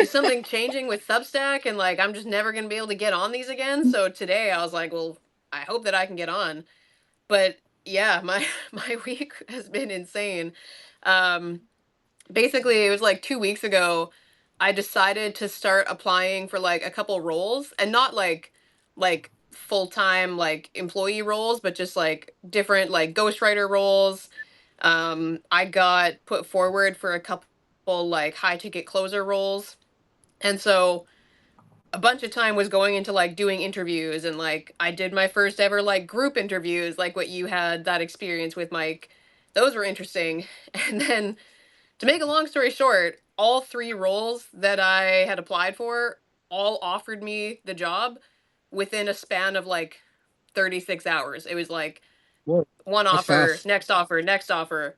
is something changing with Substack? And like, I'm just never going to be able to get on these again. So today I was like, well, I hope that I can get on. But yeah, my my week has been insane. Um, Basically, it was like 2 weeks ago. I decided to start applying for like a couple roles, and not like full time like employee roles, but just like different like ghostwriter roles. I got put forward for a couple like high ticket closer roles, and so a bunch of time was going into like doing interviews, and like I did my first ever like group interviews, like what you had that experience with, Mike. Those were interesting. And then, to make a long story short, all three roles that I had applied for all offered me the job within a span of like 36 hours. It was like Whoa, one that's offer, fast. next offer, next offer.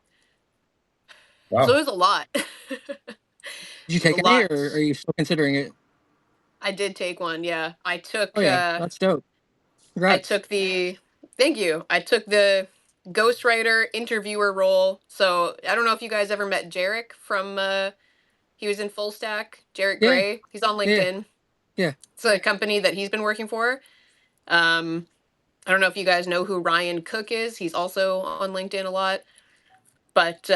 So it Wow. was a lot. Did you It was a take any, or lot. are you still considering it? I did take one, yeah. Oh yeah, that's dope. I Congrats. took the thank you. I took the ghostwriter interviewer role. So I don't know if you guys ever met Jarek from he was in Full Stack, Jarek Yeah, Gray. He's on yeah, LinkedIn. yeah. It's a company that he's been working for. Um I don't know if you guys know who Ryan Cook is. He's also on LinkedIn a lot. But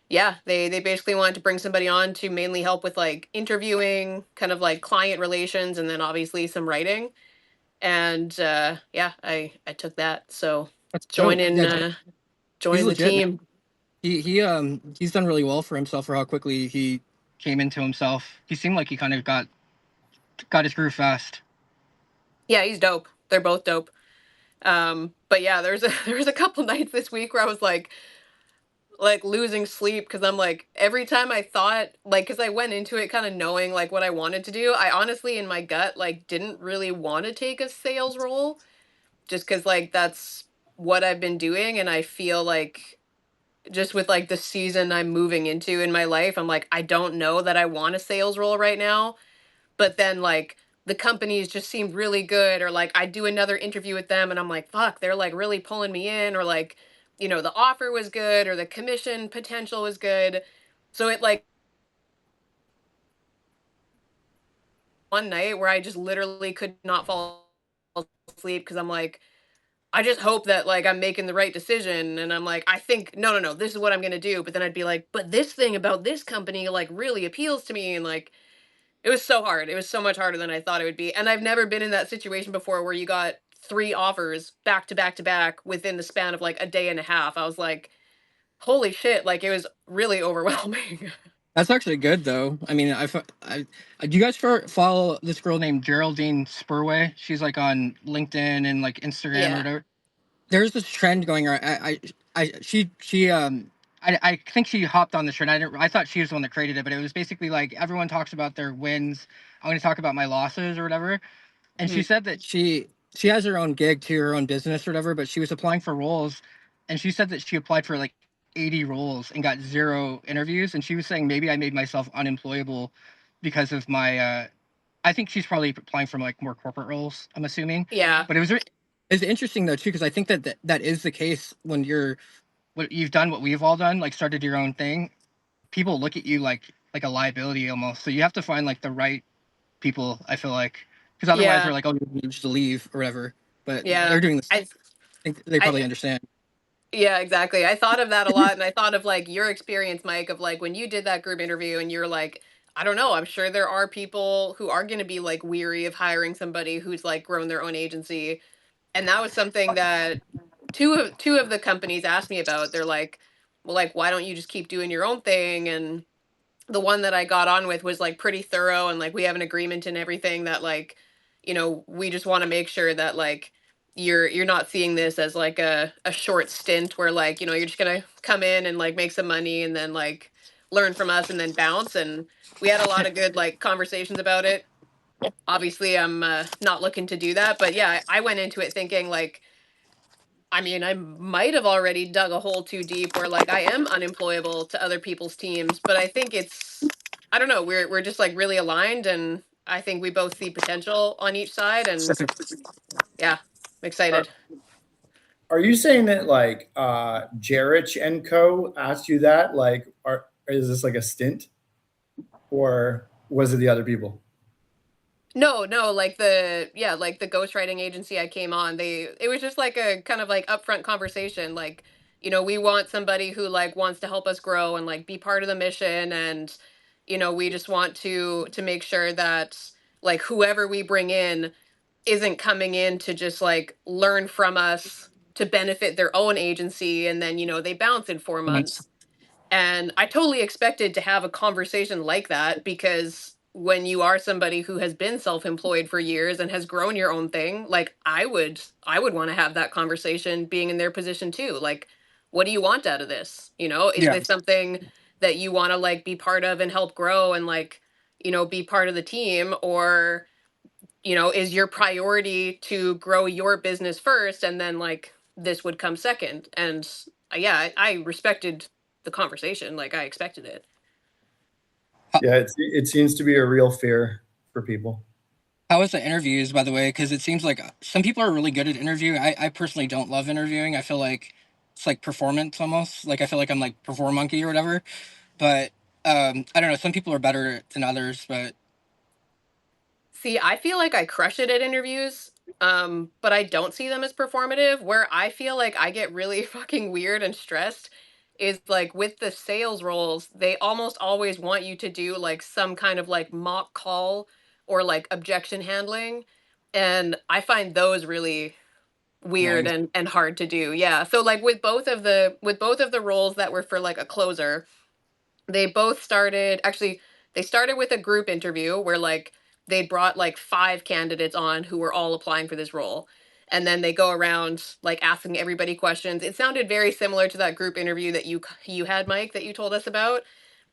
yeah, they basically wanted to bring somebody on to mainly help with like interviewing, kind of like client relations, and then obviously some writing. And yeah, I took that. So That's join dope. in, Yeah, he's join the legit, man. team. He's done really well for himself for how quickly he came into himself. He seemed like he kind of got his groove fast. Yeah, he's dope. They're both dope. But yeah, there's a there was a couple nights this week where I was like losing sleep, because I'm like, every time I thought, like, because I went into it kind of knowing like what I wanted to do. I honestly in my gut like didn't really want to take a sales role, just because like that's what I've been doing, and I feel like just with like the season I'm moving into in my life, I'm like, I don't know that I want a sales role right now. But then like the companies just seemed really good, or like I do another interview with them and I'm like, fuck, they're like really pulling me in, or like, the offer was good or the commission potential was good. So it like one night where I just literally could not fall asleep, because I'm like, I just hope that like I'm making the right decision. And I'm like, I think no, no, no, this is what I'm gonna do. But then I'd be like, but this thing about this company like really appeals to me. And like, it was so hard. It was so much harder than I thought it would be. And I've never been in that situation before where you got three offers back to back to back within the span of like a day and a half. I was like, holy shit, like it was really overwhelming. That's actually good though. I mean, do you guys follow this girl named Geraldine Spurway? She's like on LinkedIn and like Instagram or Yeah. whatever. There's this trend going around. I think she hopped on the trend. I thought she was the one that created it, but it was basically like everyone talks about their wins. I'm going to talk about my losses or whatever. And she Mhm. said that she has her own gig to her own business or whatever, but she was applying for roles, and she said that she applied for like 80 roles and got zero interviews. And she was saying maybe I made myself unemployable because of my. I think she's probably applying for like more corporate roles. I'm assuming, Yeah. but it's interesting though too because I think that is the case when you've done what we've all done, like started your own thing. People look at you like a liability almost. So you have to find like the right people. I feel like because otherwise they're Yeah. like, oh, you need to leave or whatever. But they're Yeah. doing this. I I think they probably I understand. Yeah, exactly. I thought of that a lot, and I thought of like your experience, Mike, of like when you did that group interview and you're like, I don't know, I'm sure there are people who are going to be like weary of hiring somebody who's like grown their own agency. And that was something that two of the companies asked me about. They're like, well, like, why don't you just keep doing your own thing? And the one that I got on with was like pretty thorough, and like we have an agreement and everything that like, we just want to make sure that like you're not seeing this as like a short stint where like, you're just gonna come in and like make some money and then like learn from us and then bounce. And we had a lot of good like conversations about it. Obviously I'm not looking to do that, but yeah, I went into it thinking like, I mean, I might have already dug a hole too deep where like I am unemployable to other people's teams, but I think I don't know, we're just like really aligned, and I think we both see potential on each side, and yeah, I'm Are, excited. are you saying that like Jarich and Co. asked you that? Like, is this like a stint or? was it the other people? No, no, like like the ghostwriting agency I came on, it was just like a kind of like upfront conversation. Like, we want somebody who like wants to help us grow and like be part of the mission. And, we just want to make sure that like whoever we bring in isn't coming in to just like learn from us to benefit their own agency and then, they bounce in four Nice. months. And I totally expected to have a conversation like that because when you are somebody who has been self-employed for years and has grown your own thing, like I would want to have that conversation being in their position too. Like, what do you want out of this? Is Yeah. this something that you want to like be part of and help grow and like, be part of the team, or is your priority to grow your business first and then like this would come second? And yeah, I respected the conversation. Like I expected it. Yeah, it seems to be a real fear for people. How was the interviews, by the way? Because it seems like some people are really good at interviewing. I personally don't love interviewing. I feel like it's like performance almost. Like I feel like I'm like perform monkey or whatever. But I don't know. Some people are better than others. But See, I feel like I crush it at interviews, but I don't see them as performative. Where I feel like I get really fucking weird and stressed is like with the sales roles, they almost always want you to do like some kind of like mock call or like objection handling. And I find those really weird annoying. and hard to do. Yeah. So like with both of the roles that were for like a closer, they both started actually they started with a group interview where like they brought like five candidates on who were all applying for this role. And then they go around like asking everybody questions. It sounded very similar to that group interview that you had, Mike, that you told us about.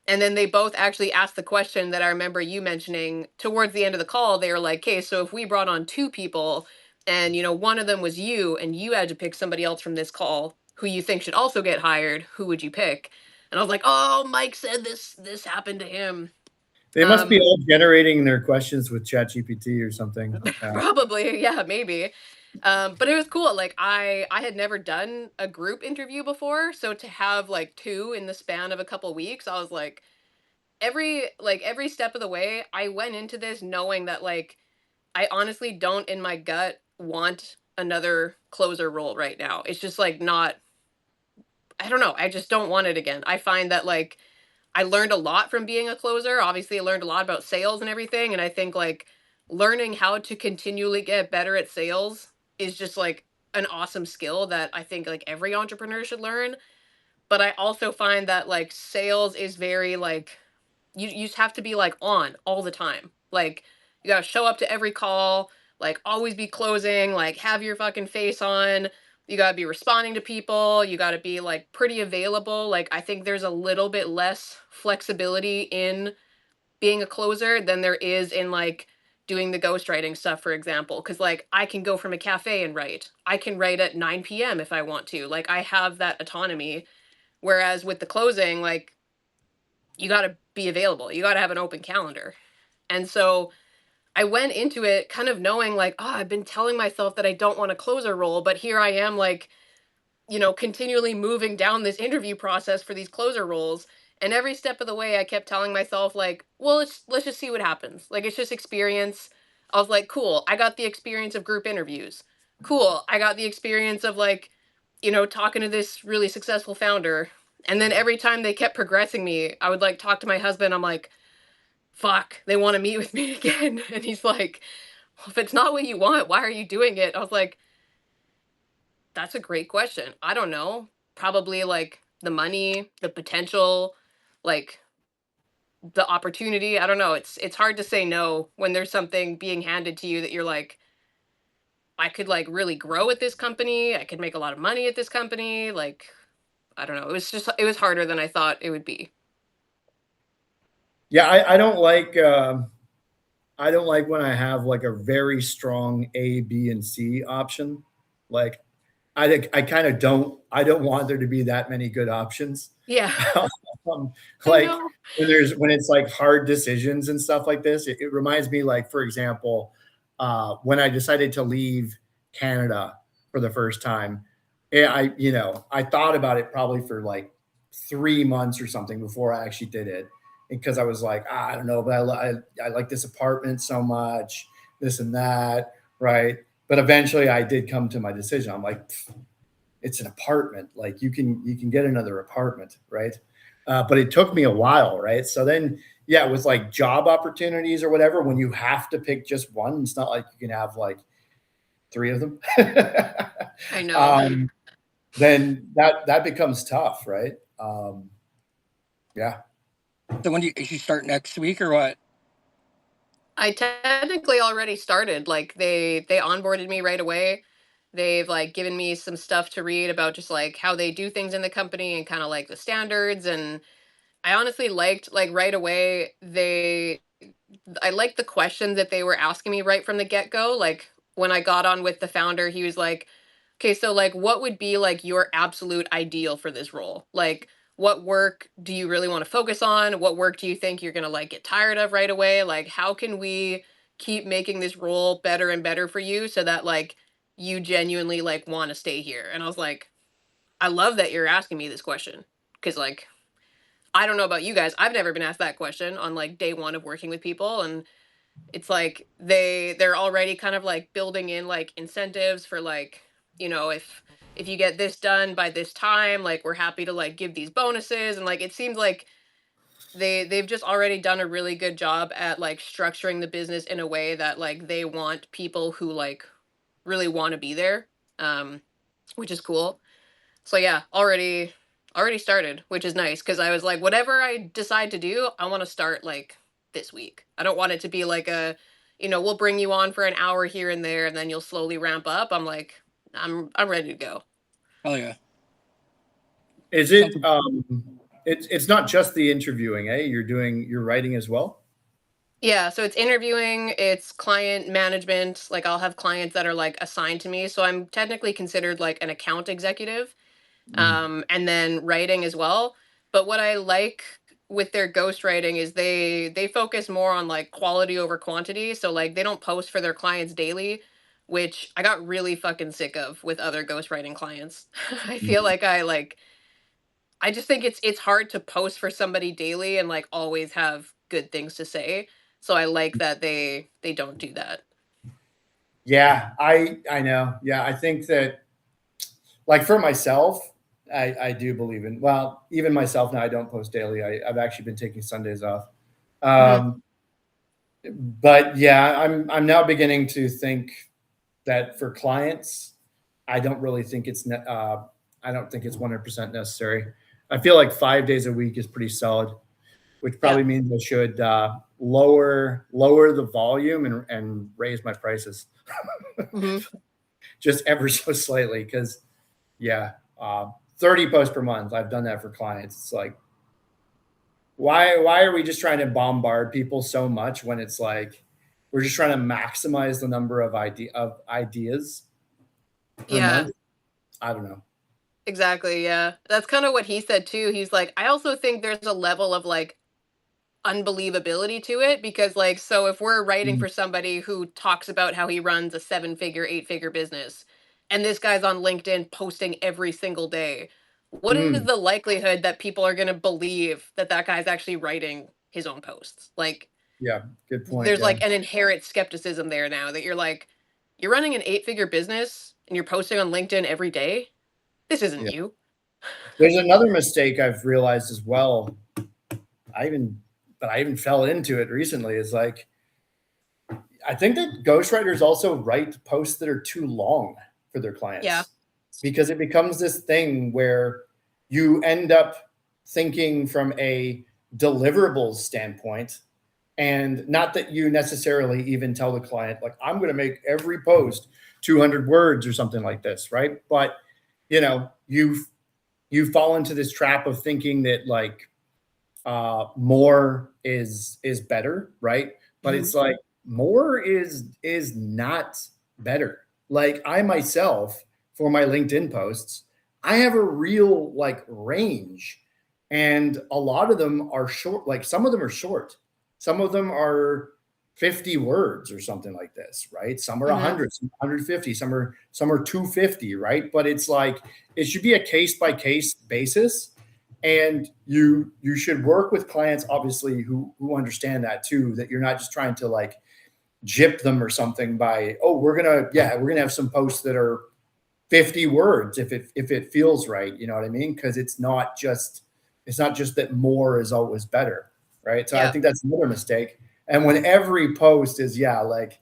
And then they both actually asked the question that I remember you mentioning towards the end of the call. They were like, okay, so if we brought on two people and, one of them was you and you had to pick somebody else from this call who you think should also get hired, who would you pick? And I was like, oh, Mike said this happened to him. They must be Um, all generating their questions with ChatGPT or something. Probably, yeah, maybe. But it was cool. Like I had never done a group interview before, so to have like two in the span of a couple weeks, I was like, every step of the way I went into this knowing that like I honestly don't in my gut want another closer role right now. It's just like not, I don't know, I just don't want it again. I find that like I learned a lot from being a closer. Obviously I learned a lot about sales and everything, and I think like learning how to continually get better at sales is just like an awesome skill that I think like every entrepreneur should learn. But I also find that like sales is very like you just have to be like on all the time. Like you got to show up to every call, like always be closing, like have your fucking face on. You got to be responding to people, you got to be like pretty available. Like I think there's a little bit less flexibility in being a closer than there is in like doing the ghostwriting stuff, for example, cuz like I can go from a cafe and write. I can write at 9 p.m. if I want to. Like I have that autonomy, whereas with the closing, like you got to be available. You got to have an open calendar. And so I went into it kind of knowing like, oh, I've been telling myself that I don't want a closer role, but here I am like, continually moving down this interview process for these closer roles. And every step of the way, I kept telling myself like, well, let's just see what happens. Like it's just experience. I was like, cool, I got the experience of group interviews. Cool, I got the experience of like, talking to this really successful founder. And then every time they kept progressing me, I would like talk to my husband. I'm like, fuck, they want to meet with me again. And he's like, well, if it's not what you want, why are you doing it? I was like, that's a great question. I don't know. Probably like the money, the potential, like the opportunity. I don't know. It's hard to say no when there's something being handed to you that you're like, I could like really grow at this company. I could make a lot of money at this company. Like, I don't know. It was harder than I thought it would be. Yeah, I don't like when I have like a very strong A, B, and C option. Like I kind of don't want there to be that many good options. Yeah, um, I like know. when it's like hard decisions and stuff like this, it reminds me like for example, when I decided to leave Canada for the first time, I thought about it probably for like 3 months or something before I actually did it. because I was like, I don't know, but I like this apartment so much, this and that, right? But eventually I did come to my decision. I'm like, it's an apartment. Like you can get another apartment, right? But it took me a while, right? So then, yeah, with like job opportunities or whatever, when you have to pick just one, it's not like you can have like three of them. I know. um, then that becomes tough, right? Yeah. So when do you start next week or what? I technically already started. Like they onboarded me right away. They've like given me some stuff to read about just like how they do things in the company and kind of like the standards. And I honestly liked like right away I liked the questions that they were asking me right from the get-go. Like when I got on with the founder, he was like, "Okay, so like what would be like your absolute ideal for this role? Like what work do you really want to focus on? What work do you think you're going to like get tired of right away? Like how can we keep making this role better and better for you so that like you genuinely like want to stay here?" And I was like, "I love that you're asking me this question because like I don't know about you guys. I've never been asked that question on like day 1 of working with people, and it's like they're already kind of like building in like incentives for like, if you get this done by this time, like we're happy to like give these bonuses. And like it seems like they've just already done a really good job at like structuring the business in a way that like they want people who like really want to be there, um which is cool. So yeah, already started, which is nice because I was like, whatever I decide to do, I want to start like this week. I don't want it to be like we'll bring you on for an hour here and there, and then you'll slowly ramp up. I'm like, I'm ready to go. Oh yeah. Is it Something. it's not just the interviewing, eh? You're writing as well? Yeah, so it's interviewing, it's client management. Like I'll have clients that are like assigned to me, so I'm technically considered like an account executive. Mm. And then writing as well. But what I like with their ghostwriting is they focus more on like quality over quantity. So like they don't post for their clients daily, which I got really fucking sick of with other ghostwriting clients. I feel Mm. like I just think it's hard to post for somebody daily and like always have good things to say. So I like that they don't do that. Yeah, I know. Yeah, I think that like for myself, I do believe in, well, even myself now, I don't post daily. I've actually been taking Sundays off. Hmm. Um, but yeah, I'm now beginning to think that for clients, I don't really think I don't think it's 100% necessary. I feel like 5 days a week is pretty solid, which Yeah. probably means I should lower the volume and raise my prices Hmm. just ever so slightly. Because yeah, 30 posts per month. I've done that for clients. It's like, why are we just trying to bombard people so much when it's like we're just trying to maximize the number of ideas per Yeah. month? I don't know. Exactly, yeah. That's kind of what he said too. He's like, I also think there's a level of like unbelievability to it because like so if we're writing Mm. for somebody who talks about how he runs a 7-figure, 8-figure business and this guy's on LinkedIn posting every single day, what is Mm. the likelihood that people are going to believe that that guy's actually writing his own posts? Like Yeah, good point. there's Yeah, like an inherent skepticism there now that you're like you're running an 8-figure business and you're posting on LinkedIn every day. This isn't yeah. you. There's another mistake I've realized as well. I even, but I even fell into it recently. Is like I think that ghostwriters also write posts that are too long for their Yeah. clients because it becomes this thing where you end up thinking from a deliverables standpoint, and not that you necessarily even tell the client like I'm going to make every post 200 words or something like this, right? But you fall into this trap of thinking that like more is better, right? But Mhm. it's like more is not better. Like I myself, for my LinkedIn posts, I have a real like range, and a lot of them are short. Like some of them are short, some of them are 50 words or something like this, right? Some are Mhm. 100, some 150, some are 250, right? But it's like it should be a case by case basis, And you should work with clients, obviously, who understand that too, that you're not just trying to like gyp them or something by, oh, we're gonna have some posts that are 50 words if it feels right, you know what I mean? Because it's not just that more is always better, right? So I Yeah. think that's another mistake. And when every post is, yeah, like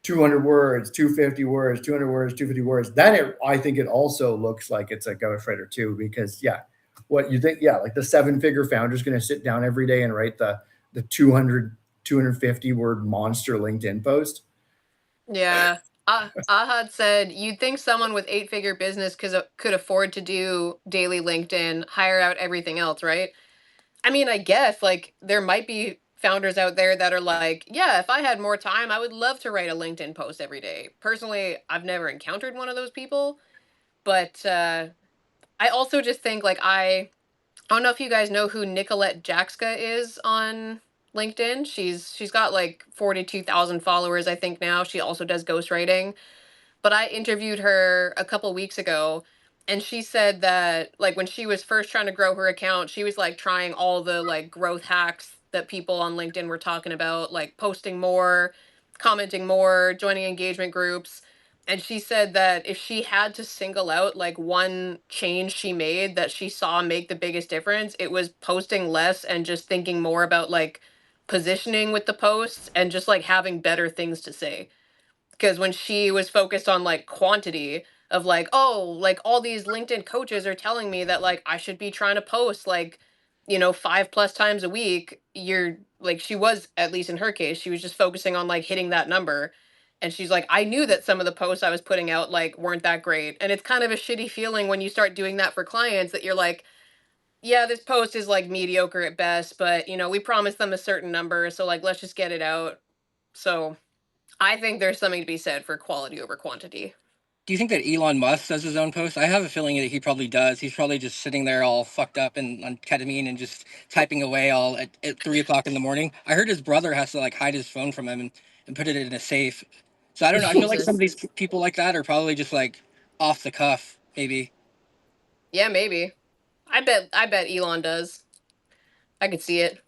200 words, 250 words, 200 words, 250 words, then I think it also looks like it's a ghostwriter too, because yeah, what you think, yeah, like the seven-figure founder is going to sit down every day and write the 250 word monster LinkedIn post. Yeah. Ahad said, "You'd think someone with eight-figure business could afford to do daily LinkedIn, hire out everything else, right?" I mean, I guess like there might be founders out there that are like, "Yeah, if I had more time, I would love to write a LinkedIn post every day." Personally, I've never encountered one of those people, but I also just think like I don't know if you guys know who Nicolette Jackska is on LinkedIn. She's got like 42,000 followers I think now. She also does ghostwriting, but I interviewed her a couple weeks ago, and she said that like when she was first trying to grow her account, she was like trying all the like growth hacks that people on LinkedIn were talking about, like posting more, commenting more, joining engagement groups. And she said that if she had to single out like one change she made that she saw make the biggest difference, it was posting less and just thinking more about like positioning with the posts and just like having better things to say, because when she was focused on like quantity of like, oh, like all these LinkedIn coaches are telling me that like I should be trying to post like, 5+ times a week, you're like, she was, at least in her case, she was just focusing on like hitting that number. And she's like, I knew that some of the posts I was putting out like weren't that great, and it's kind of a shitty feeling when you start doing that for clients, that you're like, yeah, this post is like mediocre at best, but we promised them a certain number, so like let's just get it out. So I think there's something to be said for quality over quantity. Do you think that Elon Musk does his own posts? I have a feeling that he probably does. He's probably just sitting there all fucked up and on ketamine and just typing away all at 3 o'clock in the morning. I heard his brother has to like hide his phone from him and put it in a safe. So I don't know. I feel like some of Jesus. these people like that are probably just like off the cuff, maybe. Yeah, maybe. I bet Elon does. I could see it.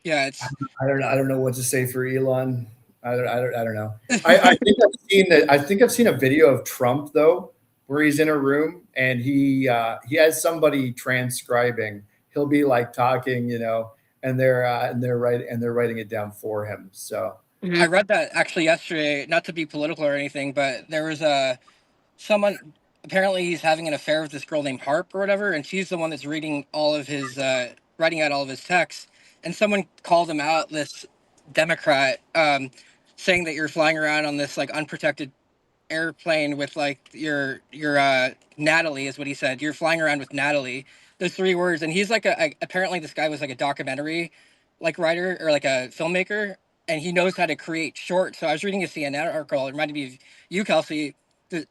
Yeah, it's I don't know what to say for Elon. I don't know. I think I've seen that. I think I've seen a video of Trump though, where he's in a room and he has somebody transcribing. He'll be like talking, and they're writing it down for him. So I Hmm. read that actually yesterday, not to be political or anything, but there was a someone apparently he's having an affair with this girl named Harp or whatever, and she's the one that's reading all of his writing out all of his texts. And someone called him out, this Democrat, saying that you're flying around on this like unprotected airplane with like your Natalie is what he said. You're flying around with Natalie. Those three words, and he's like apparently this guy was like a documentary like writer or like a filmmaker, and he knows how to create short. So I was reading a CNN article. It reminded me of you, Kelsey.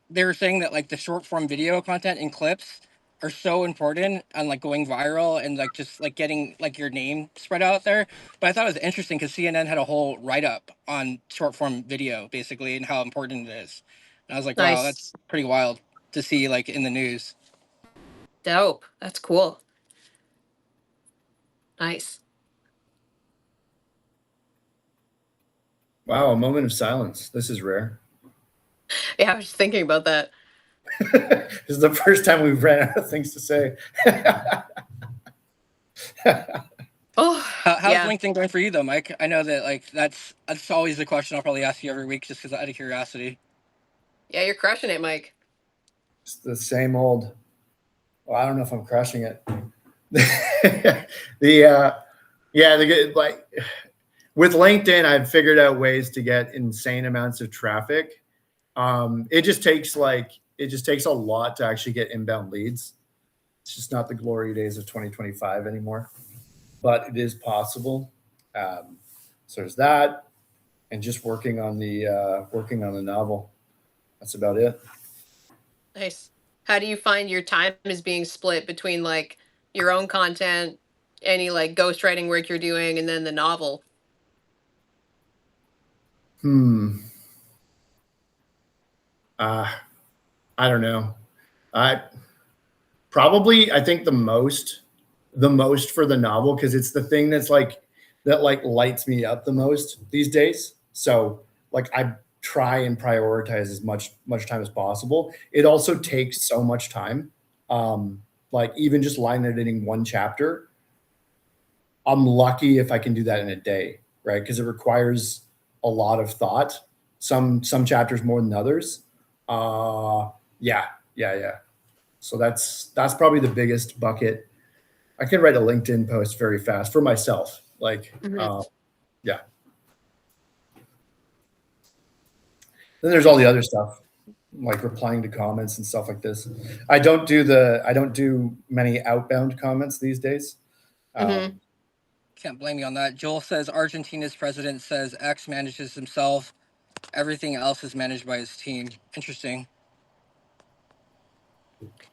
They were saying that like the short form video content and clips are so important on like going viral and like just like getting like your name spread out there. But I thought it was interesting because CNN had a whole write up on short form video basically and how important it is. And I was like, wow, Nice. that's pretty wild to see like in the news. Dope. That's cool. Nice. wow, a moment of silence. This is rare. Yeah, I was just thinking about that. This is the first time we've ran out of things to say. Oh, How's yeah. LinkedIn going for you though, Mike? I know that like that's always the question I'll probably ask you every week just because out of curiosity. Yeah, you're crushing it, Mike. It's the same old. Well, I don't know if I'm crushing it. the yeah, like with LinkedIn, I've figured out ways to get insane amounts of traffic. It just takes a lot to actually get inbound leads. It's just not the glory days of 2025 anymore, but it is possible. So there's that, and just working on the novel. That's about it. Nice. How do you find your time is being split between like your own content, any like ghostwriting work you're doing, and then the novel? Hmm. Uh, I don't know. I Probably, I think the most for the novel, because it's the thing that like lights me up the most these days. So like I try and prioritize as much time as possible. It also takes so much time. Like even just line editing one chapter, I'm lucky if I can do that in a day, right? Because it requires a lot of thought. Some chapters more than others. Uh, yeah, yeah. So that's probably the biggest bucket. I can write a LinkedIn post very fast for myself. Like, Mhm. yeah. Then there's all the other stuff, like replying to comments and stuff like this. I don't do many outbound comments these days. Mhm. Um, Can't blame you on that. Joel says Argentina's president says X manages himself. Everything else is managed by his team. Interesting.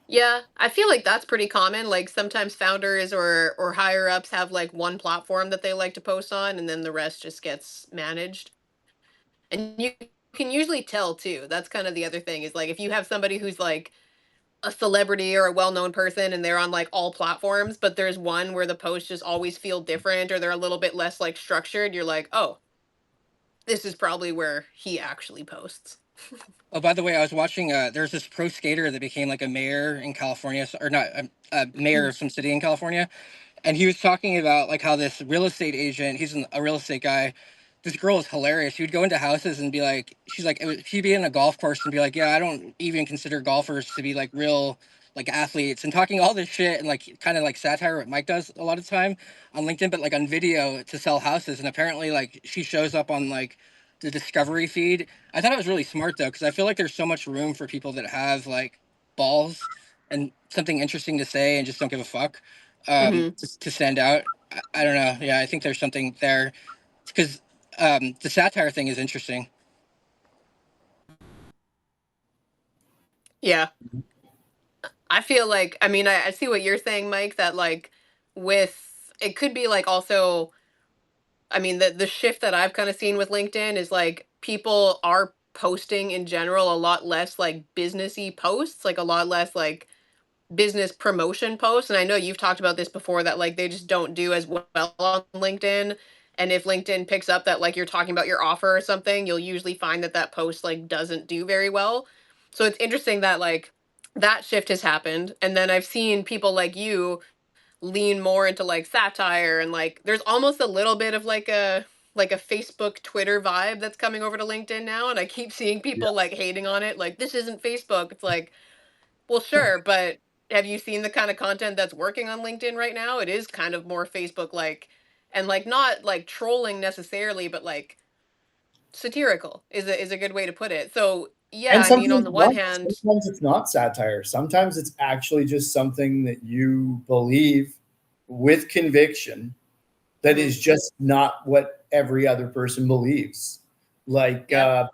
Yeah, I feel like that's pretty common. Like sometimes founders or higher ups have like one platform that they like to post on, and then the rest just gets managed. And you can usually tell too. That's kind of the other thing is like if you have somebody who's like a celebrity or a well-known person and they're on like all platforms, but there's one where the posts just always feel different or they're a little bit less like structured, you're like, "Oh, this is probably where he actually posts." Oh, by the way, I was watching. There's this pro skater that became like a mayor in California, or not a mayor Mhm. of some city in California, and he was talking about like how this real estate agent, a real estate guy. This girl is hilarious. She would go into houses and be like, she'd be in a golf course and be like, yeah, I don't even consider golfers to be like real like athletes, and talking all this shit and like kind of like satire what Mike does a lot of time on LinkedIn, but like on video to sell houses. And apparently like she shows up on like the discovery feed. I thought it was really smart though, because I feel like there's so much room for people that have like balls and something interesting to say and just don't give a fuck, Mhm. to stand out. I don't know. Yeah, I think there's something there because the satire thing is interesting. Yeah. I feel like I mean I see what you're saying, Mike, that like with it could be like also I mean the shift that I've kind of seen with LinkedIn is like people are posting in general a lot less like businessy posts, like a lot less like business promotion posts. And I know you've talked about this before that like they just don't do as well on LinkedIn. And if LinkedIn picks up that like you're talking about your offer or something, you'll usually find that that post like doesn't do very well. So it's interesting that like that shift has happened. And then I've seen people like you lean more into like satire and like there's almost a little bit of like a Facebook Twitter vibe that's coming over to LinkedIn now and I keep seeing people like hating on it like this isn't Facebook. It's like well, sure, but have you seen the kind of content that's working on LinkedIn right now? It is kind of more Facebook like and like not like trolling necessarily, but like satirical is a good way to put it. So, yeah, and I mean on the one hand, sometimes it's not satire. Sometimes it's actually just something that you believe with conviction that mhm, is just not what every other person believes. Like, yeah.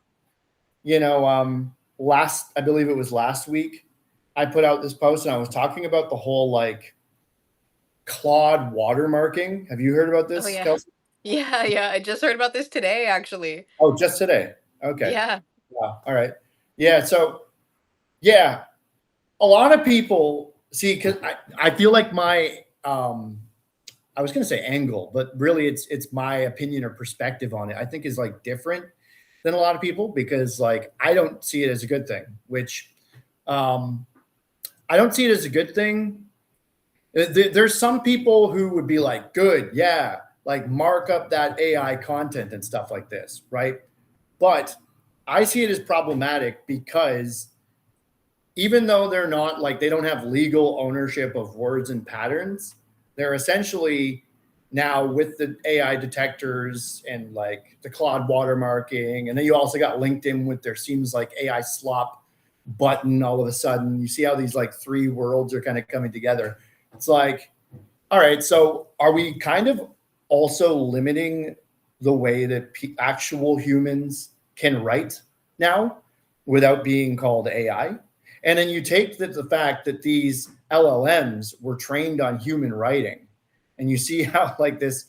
last, I believe it was last week, I put out this post and I was talking about the whole like Claude watermarking. Have you heard about Oh this, yeah. Kelsey? Yeah, yeah. I just heard about this today actually. Oh, just today. Okay. Yeah. Yeah. All right. Yeah. So, yeah, a lot of people see, because I feel like I was going to say angle, but really it's my opinion or perspective on it. I think is like different than a lot of people because like I don't see it as a good thing, which um, I don't see it as a good thing. There's some people who would be like, good, yeah, like mark up that AI content and stuff like this, right? But I see it as problematic because even though they're not like they don't have legal ownership of words and patterns, they're essentially now with the AI detectors and like the Claude watermarking, and then you also got LinkedIn with their seems like AI slop button. All of a sudden, you see how these like three worlds are kind of coming together. It's like, all right, so are we kind of also limiting the way that actual humans can write now without being called AI? And then you take the fact that these LLMs were trained on human writing, and you see how like this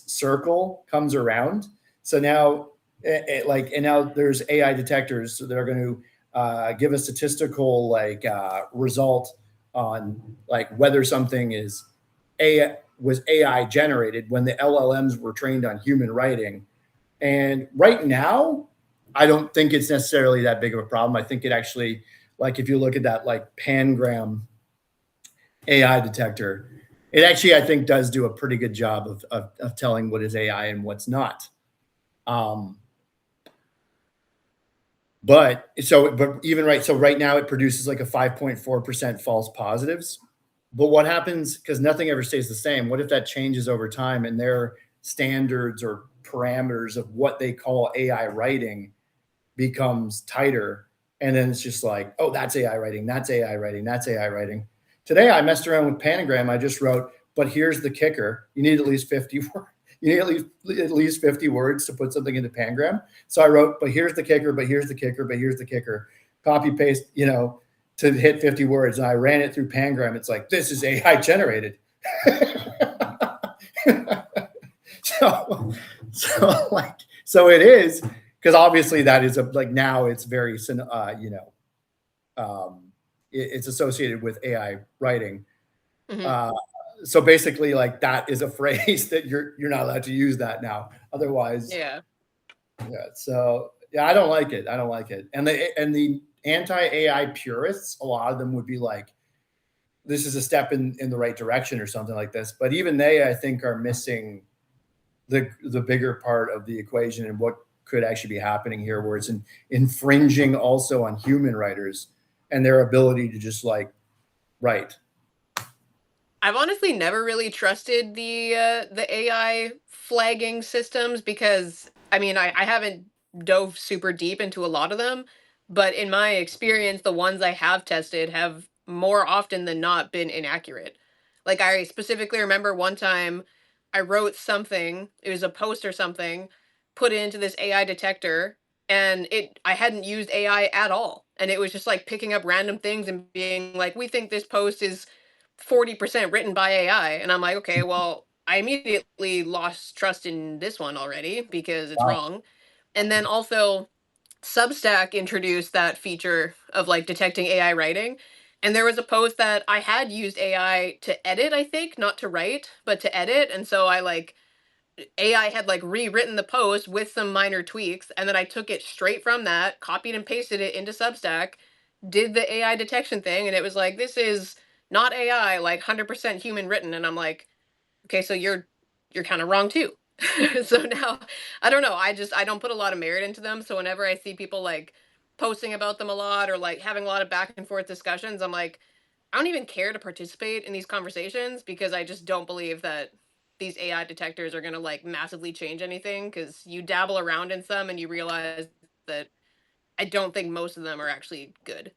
circle comes around. So now, and now there's AI detectors that are going to give a statistical like result on like whether something is was AI generated when the LLMs were trained on human writing. And right now, I don't think it's necessarily that big of a problem. I think it actually, like if you look at that like Pangram AI detector, it actually I think does do a pretty good job of telling what is AI and what's not. Um, but even right, so right now it produces like a 5.4% false positives. But what happens, because nothing ever stays the same, what if that changes over time and their standards or parameters of what they call AI writing becomes tighter? And then it's just like, oh, that's AI writing, that's AI writing, that's AI writing. Today I messed around with Panagram. I just wrote, but here's the kicker. You need at least 50 words. You need at least 50 words to put something into Pangram. So I wrote, but here's the kicker, but here's the kicker, but here's the kicker. Copy paste, to hit 50 words. And I ran it through Pangram. It's like, this is AI generated. so, so it is, because obviously that is like now it's very, it's associated with AI writing. Mhm. So basically, like that is a phrase that you're not allowed to use that now. Otherwise, Yeah. yeah. So yeah, I don't like it. I don't like it. And the anti AI purists, a lot of them would be like, this is a step in the right direction or something like this. But even they, I think, are missing the bigger part of the equation and what could actually be happening here, where it's infringing also on human writers and their ability to just like write. I've honestly never really trusted the AI flagging systems because I mean I haven't dove super deep into a lot of them, but in my experience, the ones I have tested have more often than not been inaccurate. Like I specifically remember one time I wrote something, it was a post or something, put it into this AI detector, and it I hadn't used AI at all. And it was just like picking up random things and being like, we think this post is 40% written by AI. And I'm like, okay, well, I immediately lost trust in this one already because it's Wow. wrong. And then also, Substack introduced that feature of like detecting AI writing. And there was a post that I had used AI to edit, I think, not to write, but to edit. And so I like AI had like rewritten the post with some minor tweaks. And then I took it straight from that, copied and pasted it into Substack, did the AI detection thing. And it was like, this is not AI, like 100% human written. And I'm like, okay, so you're kind of wrong too. So now I don't know. I don't put a lot of merit into them. So whenever I see people like posting about them a lot or like having a lot of back and forth discussions, I'm like, I don't even care to participate in these conversations because I just don't believe that these AI detectors are going to like massively change anything because you dabble around in some and you realize that I don't think most of them are actually good.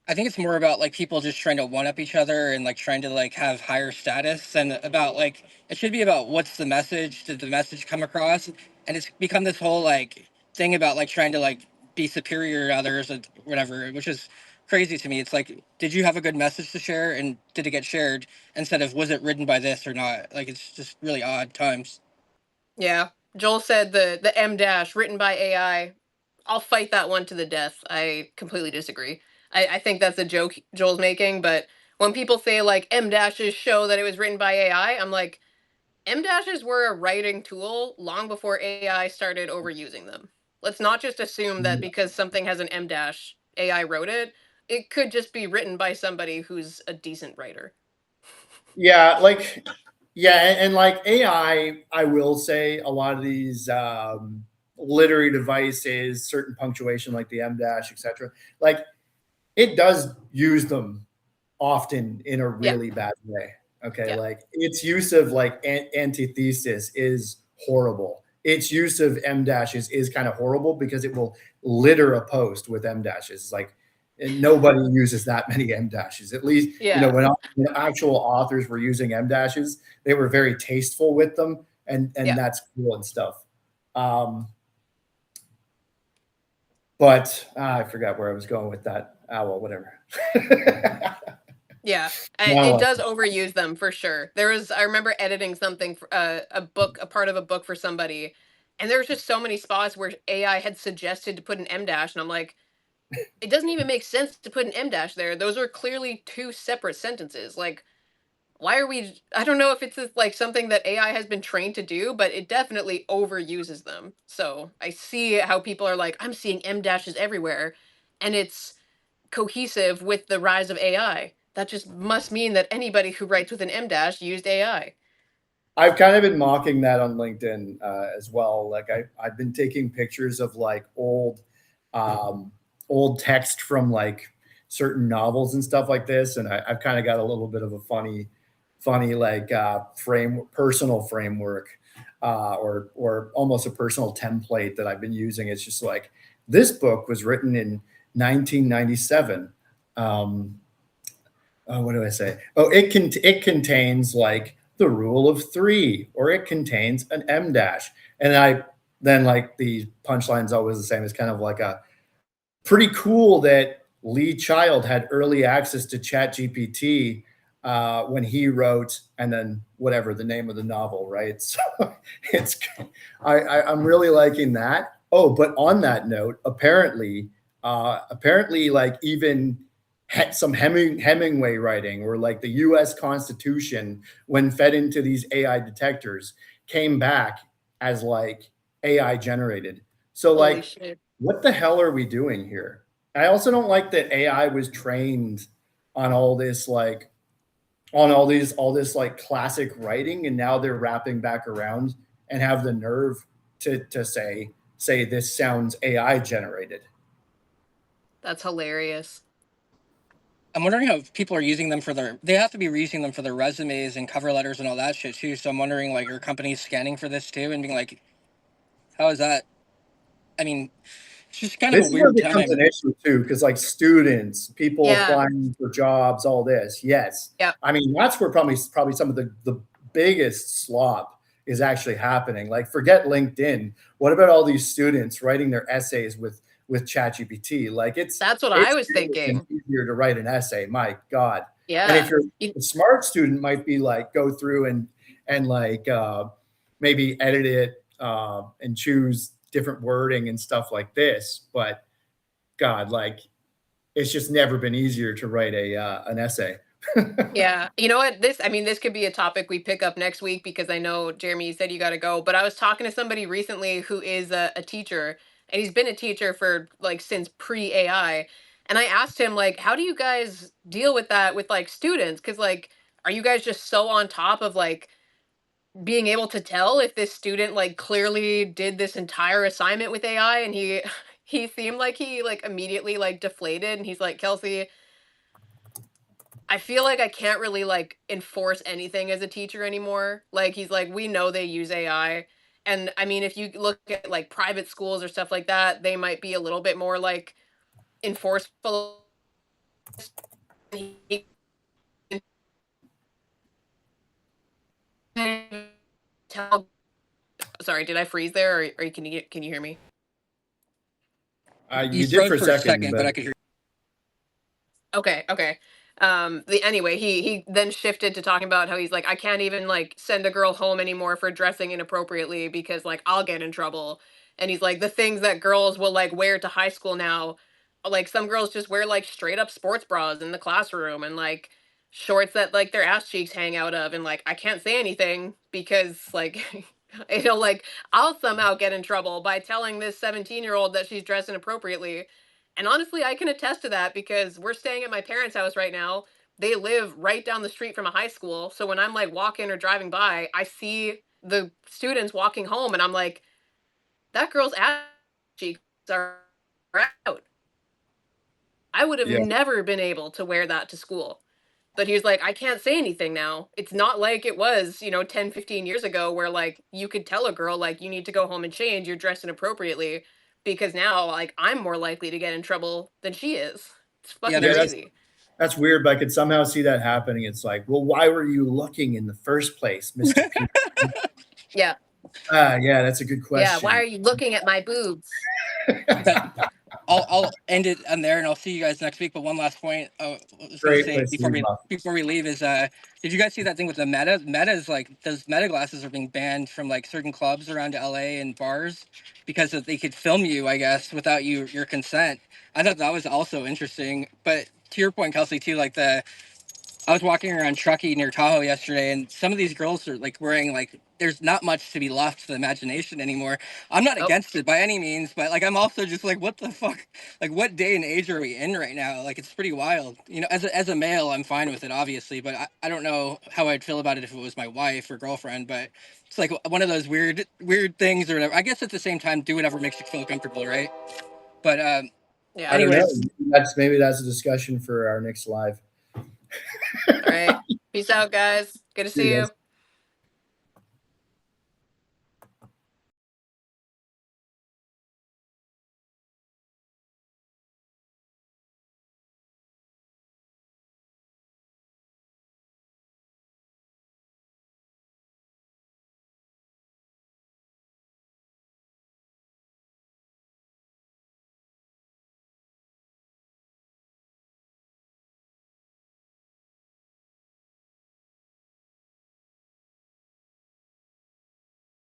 I think it's more about like people just trying to one up each other and like trying to like have higher status, and about like it should be about what's the message, did the message come across? And it's become this whole like thing about like trying to like be superior to others or whatever, which is crazy to me. It's like, did you have a good message to share and did it get shared, instead of was it written by this or not? Like it's just really odd times. Yeah. Joel said the M dash written by AI. I'll fight that one to the death. I completely disagree. I think that's a joke Joel's making, but when people say like M dashes show that it was written by AI, I'm like, M dashes were a writing tool long before AI started overusing them. Let's not just assume that because something has an M dash, AI wrote it. It could just be written by somebody who's a decent writer. Yeah, like yeah, and like I will say a lot of these literary devices, certain punctuation like the M dash, etc. Like it does use them often in a Yeah, really bad way. Okay, yeah, like its use of like antithesis is horrible. Its use of M dashes is kind of horrible because it will litter a post with M dashes. It's like and nobody uses that many M dashes. At least yeah, when actual authors were using M dashes, they were very tasteful with them, and yeah. that's cool and stuff. Um, but I forgot where I was going with that. Ah, well, whatever. Yeah, it No, does overuse them for sure. I remember editing something for a book, a part of a book for somebody, and there was just so many spots where AI had suggested to put an M dash, and I'm like, It doesn't even make sense to put an M dash there. Those are clearly two separate sentences. Like, why are we? I don't know if it's just, like, something that AI has been trained to do, but it definitely overuses them. So I see how people are like, I'm seeing M dashes everywhere, and it's cohesive with the rise of AI. That just must mean that anybody who writes with an M dash used AI. I've kind of been mocking that on LinkedIn as well. Like I've been taking pictures of like um, old text from like certain novels and stuff like this, and I've kind of got a little bit of a funny like personal framework, or almost a personal template that I've been using. It's just like this book was written in 1997. Um, what do I say? Oh, it contains like the rule of three, or it contains an M dash. And I then like the punchline's always the same. It's kind of like a pretty cool that Lee Child had early access to Chat GPT when he wrote, and then whatever the name of the novel, right? So it's I'm really liking that. Oh, but on that note, apparently, like even some Hemingway writing, or like the U.S. Constitution, when fed into these AI detectors, came back as like AI generated. So Holy like, shit. what the hell are we doing here? I also don't like that AI was trained on all this like on all this like classic writing, and now they're wrapping back around and have the nerve to say this sounds AI generated. That's hilarious. I'm wondering how people are using them for their. They have to be using them for their resumes and cover letters and all that shit too. So I'm wondering, like, are companies scanning for this too and being like, how is that? I mean, it's just kind of a This is where weird it becomes an time. issue too, because like students, people Yeah. applying for jobs, all this. Yes, Yeah. I mean that's where probably some of the biggest slop is actually happening. Like forget LinkedIn. What about all these students writing their essays with ChatGPT? Like That's what I it's was thinking. easier to write an essay. My God. And if Yeah. you're You, a smart student, might be like go through and like maybe edit it and choose different wording and stuff like this. But God, like it's just never been easier to write a an essay. Yeah. You know what? I mean, this could be a topic we pick up next week because I know, Jeremy, you said you got to go. But I was talking to somebody recently who is a teacher, and he's been a teacher for like since pre AI. And I asked him, like, how do you guys deal with that with like students? Because, like, are you guys just so on top of like being able to tell if this student like clearly did this entire assignment with AI? And he, he seemed like he like immediately like deflated. And he's like, Kelsey, I feel like I can't really like enforce anything as a teacher anymore. Like he's like, we know they use AI. And I mean, if you look at like private schools or stuff like that, they might be a little bit more like enforceful. He can tell. Sorry, did I freeze there, or can you hear me? You You did froze for a for a second, second, but but I could hear. Okay, okay. Anyway, he then shifted to talking about how he's like, I can't even like send a girl home anymore for dressing inappropriately because like I'll get in trouble. And he's like, the things that girls will like wear to high school now, like some girls just wear like straight up sports bras in the classroom and like shorts that like their ass cheeks hang out of, and like I can't say anything because like it'll like I'll somehow get in trouble by telling this 17-year-old that she's dressed inappropriately. And honestly, I can attest to that because we're staying at my parents' house right now. They live right down the street from a high school. So when I'm like walking or driving by, I see the students walking home and I'm like, that girl's ass cheeks are out. I would have yeah, never been able to wear that to school. But he was like, I can't say anything now. It's not like it was, 10, 15 years ago where like you could tell a girl like you need to go home and change, you're dressed inappropriately, because now like I'm more likely to get in trouble than she is. It's Yeah, fucking yeah, there's a crazy. that's weird, but I could somehow see that happening. It's like, well, why were you looking in the first place, Mister P? Yeah. Yeah, that's a good Yeah. Why question. are you looking at my boobs? that I'll end it on there, and I'll see you guys next week. But one last point I was going to Great say place to leave off. before we leave is did you guys see that thing with the Meta? Meta is like those Meta glasses are being banned from like certain clubs around LA and bars because they could film you, I guess, without your consent. I thought that was also interesting. But to your point, Kelsey, too, like I was walking around Truckee near Tahoe yesterday, and some of these girls are like wearing like there's not much to be left to the imagination anymore. I'm not Oh, against it by any means, but like I'm also just like, what the fuck? Like, what day and age are we in right now? Like, it's pretty wild. You know, as a male, I'm fine with it, obviously, but I don't know how I'd feel about it if it was my wife or girlfriend. But it's like one of those weird things or whatever. I guess at the same time, do whatever makes you feel comfortable, right? But I yeah. don't know. anyways, Maybe that's a discussion for our next live. All right. Peace out, guys. Good to See you see guys. you.